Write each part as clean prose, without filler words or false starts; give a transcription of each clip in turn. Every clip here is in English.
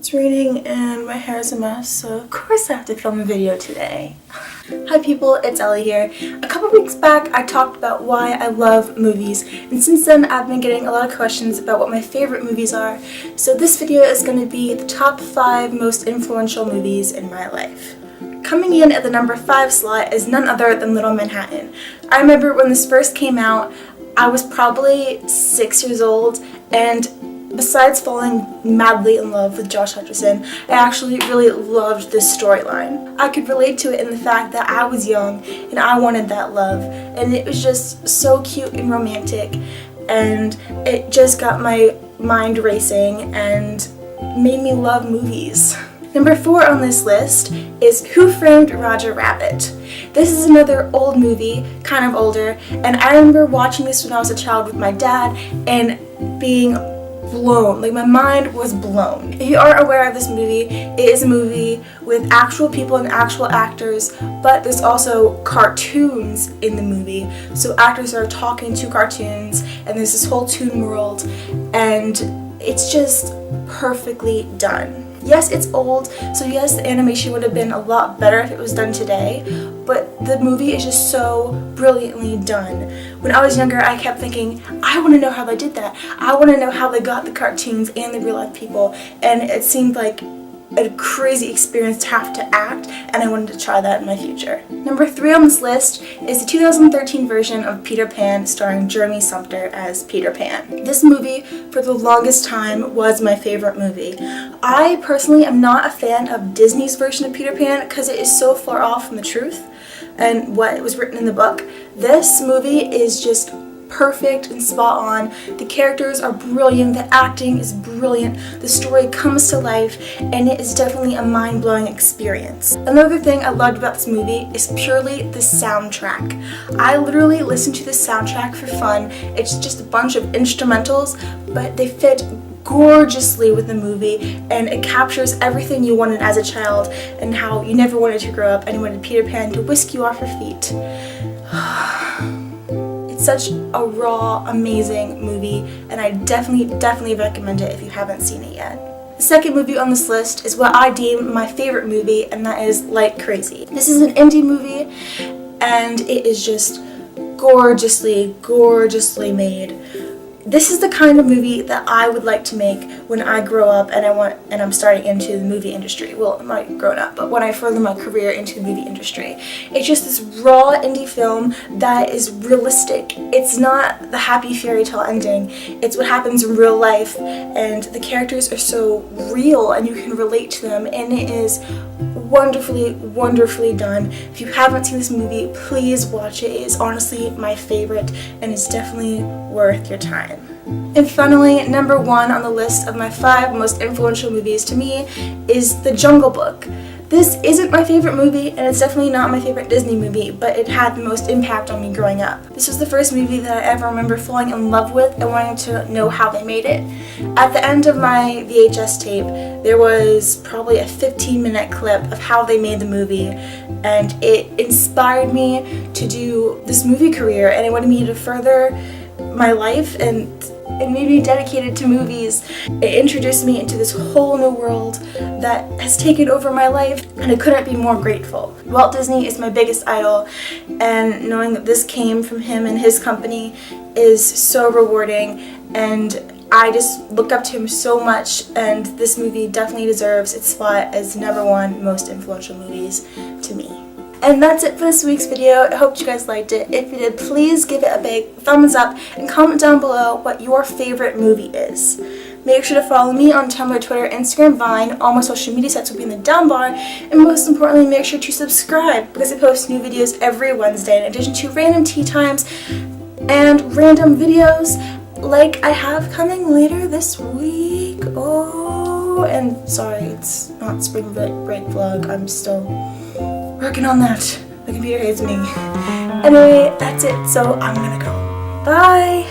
It's raining and my hair is a mess, so of course I have to film a video today. Hi people, it's Elly here. A couple weeks back I talked about why I love movies, and since then I've been getting a lot of questions about what my favorite movies are, so this video is going to be the top 5 most influential movies in my life. Coming in at the number 5 slot is none other than Little Manhattan. I remember when this first came out, I was probably 6 years old, and besides falling madly in love with Josh Hutcherson, I actually really loved this storyline. I could relate to it in the fact that I was young and I wanted that love, and it was just so cute and romantic, and it just got my mind racing and made me love movies. Number 4 on this list is Who Framed Roger Rabbit. This is another old movie, kind of older, and I remember watching this when I was a child with my dad and being blown. Like, my mind was blown. If you aren't aware of this movie, it is a movie with actual people and actual actors, but there's also cartoons in the movie. So actors are talking to cartoons, and there's this whole toon world, and it's just perfectly done. Yes, it's old, so yes, the animation would have been a lot better if it was done today, but the movie is just so brilliantly done. When I was younger, I kept thinking, I want to know how they did that. I want to know how they got the cartoons and the real life people, and it seemed like a crazy experience to have to act, and I wanted to try that in my future. Number 3 on this list is the 2013 version of Peter Pan, starring Jeremy Sumpter as Peter Pan. This movie, for the longest time, was my favorite movie. I personally am not a fan of Disney's version of Peter Pan because it is so far off from the truth and what was written in the book. This movie is just perfect and spot on. The characters are brilliant, the acting is brilliant, the story comes to life, and it is definitely a mind-blowing experience. Another thing I loved about this movie is purely the soundtrack. I literally listened to the soundtrack for fun. It's just a bunch of instrumentals, but they fit gorgeously with the movie, and it captures everything you wanted as a child and how you never wanted to grow up and you wanted Peter Pan to whisk you off your feet. Such a raw, amazing movie, and I definitely recommend it if you haven't seen it yet. The second movie on this list is what I deem my favorite movie, and that is Like Crazy. This is an indie movie, and it is just gorgeously gorgeously made. This is the kind of movie that I would like to make when I grow up and I'm starting into the movie industry. Well, I'm not grown up, but when I further my career into the movie industry. It's just this raw indie film that is realistic. It's not the happy fairy tale ending. It's what happens in real life, and the characters are so real and you can relate to them, and it is wonderfully done. If you haven't seen this movie, please watch it. It is honestly my favorite, and it's definitely worth your time. And finally, number 1 on the list of my 5 most influential movies to me is The Jungle Book. This isn't my favorite movie, and it's definitely not my favorite Disney movie, but it had the most impact on me growing up. This was the first movie that I ever remember falling in love with and wanting to know how they made it. At the end of my VHS tape, there was probably a 15-minute clip of how they made the movie, and it inspired me to do this movie career, and it wanted me to further my life, and it made me dedicated to movies. It introduced me into this whole new world that has taken over my life, and I couldn't be more grateful. Walt Disney is my biggest idol, and knowing that this came from him and his company is so rewarding, and I just look up to him so much, and this movie definitely deserves its spot as number 1 most influential movies to me. And that's it for this week's video. I hope you guys liked it. If you did, please give it a big thumbs up and comment down below what your favorite movie is. Make sure to follow me on Tumblr, Twitter, Instagram, Vine. All my social media sites will be in the down bar. And most importantly, make sure to subscribe because I post new videos every Wednesday in addition to random tea times and random videos like I have coming later this week. Oh, and sorry, it's not spring break vlog. I'm still working on that. The computer hates me. Anyway, that's it, so I'm gonna go. Bye!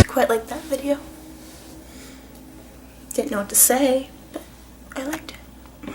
Quite like that video. Didn't know what to say.